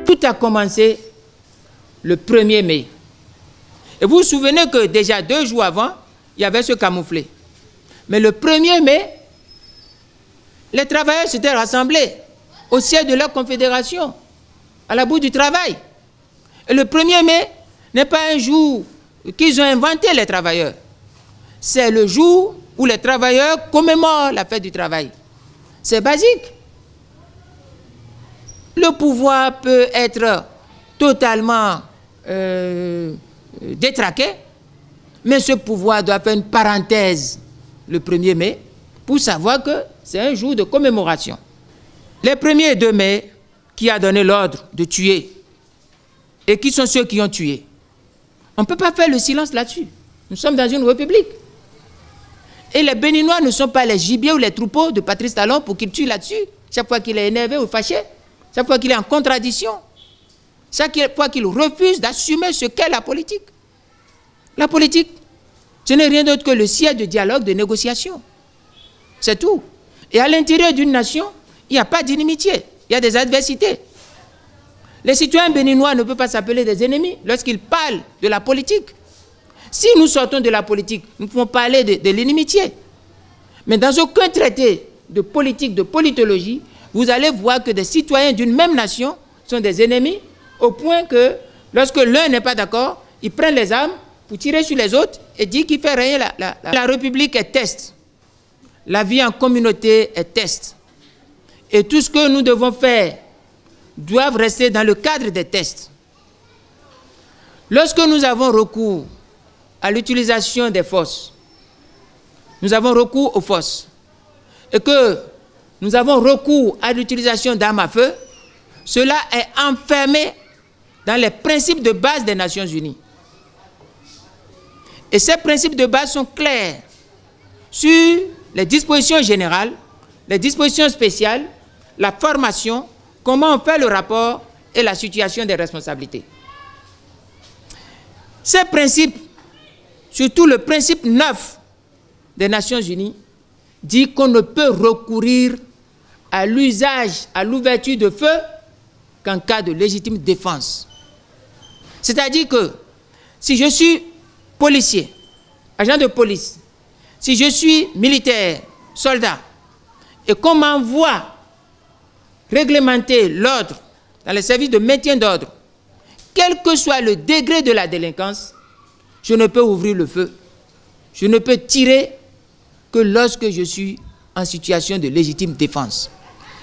Tout a commencé le 1er mai. Et vous vous souvenez que déjà 2 jours avant, il y avait ce camouflet. Mais le 1er mai, les travailleurs s'étaient rassemblés au siège de leur confédération, à la bourse du travail. Et le 1er mai n'est pas un jour qu'ils ont inventé, les travailleurs. C'est le jour où les travailleurs commémorent la fête du travail. C'est basique. Le pouvoir peut être totalement détraqué, mais ce pouvoir doit faire une parenthèse le 1er mai pour savoir que c'est un jour de commémoration. Les 1er et 2 mai, qui a donné l'ordre de tuer? Et qui sont ceux qui ont tué? On ne peut pas faire le silence là-dessus. Nous sommes dans une république. Et les Béninois ne sont pas les gibiers ou les troupeaux de Patrice Talon pour qu'ils tuent là-dessus. Chaque fois qu'il est énervé ou fâché, chaque fois qu'il est en contradiction, chaque fois qu'il refuse d'assumer ce qu'est la politique. La politique, ce n'est rien d'autre que le siège de dialogue, de négociation. C'est tout. Et à l'intérieur d'une nation, il n'y a pas d'inimitié, il y a des adversités. Les citoyens béninois ne peuvent pas s'appeler des ennemis lorsqu'ils parlent de la politique. Si nous sortons de la politique, nous pouvons parler de l'inimitié. Mais dans aucun traité de politique, de politologie, vous allez voir que des citoyens d'une même nation sont des ennemis, au point que lorsque l'un n'est pas d'accord, ils prennent les armes pour tirer sur les autres et dire qu'il fait régner la République est test. La vie en communauté est test. Et tout ce que nous devons faire doit rester dans le cadre des tests. Lorsque nous avons recours à l'utilisation des forces, nous avons recours aux forces, et que nous avons recours à l'utilisation d'armes à feu, cela est enfermé dans les principes de base des Nations Unies. Et ces principes de base sont clairs sur les dispositions générales, les dispositions spéciales, la formation, comment on fait le rapport et la situation des responsabilités. Ces principes, surtout le principe 9 des Nations Unies, dit qu'on ne peut recourir à l'usage, à l'ouverture de feu qu'en cas de légitime défense. C'est-à-dire que si je suis policier, agent de police, si je suis militaire, soldat, et qu'on m'envoie réglementer l'ordre dans les services de maintien d'ordre, quel que soit le degré de la délinquance, je ne peux ouvrir le feu. Je ne peux tirer que lorsque je suis en situation de légitime défense.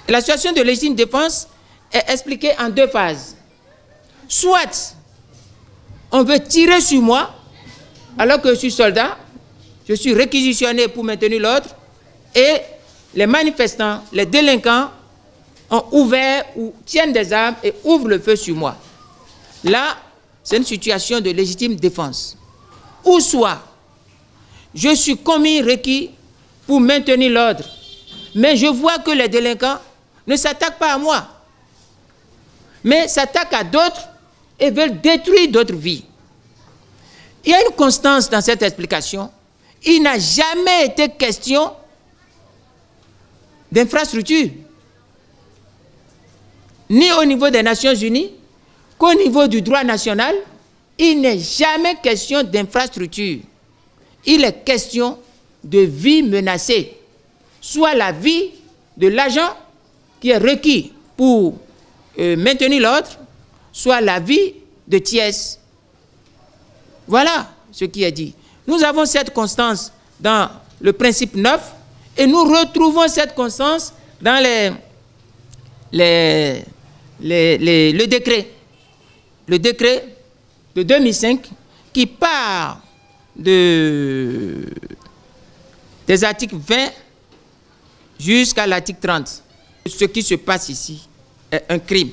Et la situation de légitime défense est expliquée en 2 phases. Soit on veut tirer sur moi, alors que je suis soldat, je suis réquisitionné pour maintenir l'ordre, et les manifestants, les délinquants, ont ouvert ou tiennent des armes et ouvrent le feu sur moi. Là, c'est une situation de légitime défense. Ou soit, je suis commis requis pour maintenir l'ordre, mais je vois que les délinquants ne s'attaquent pas à moi, mais s'attaquent à d'autres et veulent détruire d'autres vies. Il y a une constance dans cette explication. Il n'a jamais été question d'infrastructure, ni au niveau des Nations Unies, qu'au niveau du droit national. Il n'est jamais question d'infrastructure. Il est question de vie menacée, soit la vie de l'agent qui est requis pour maintenir l'ordre, soit la vie de tiers. Voilà ce qui est dit. Nous avons cette constance dans le principe 9 et nous retrouvons cette constance dans le décret de 2005 qui part des articles 20 jusqu'à l'article 30. Ce qui se passe ici est un crime.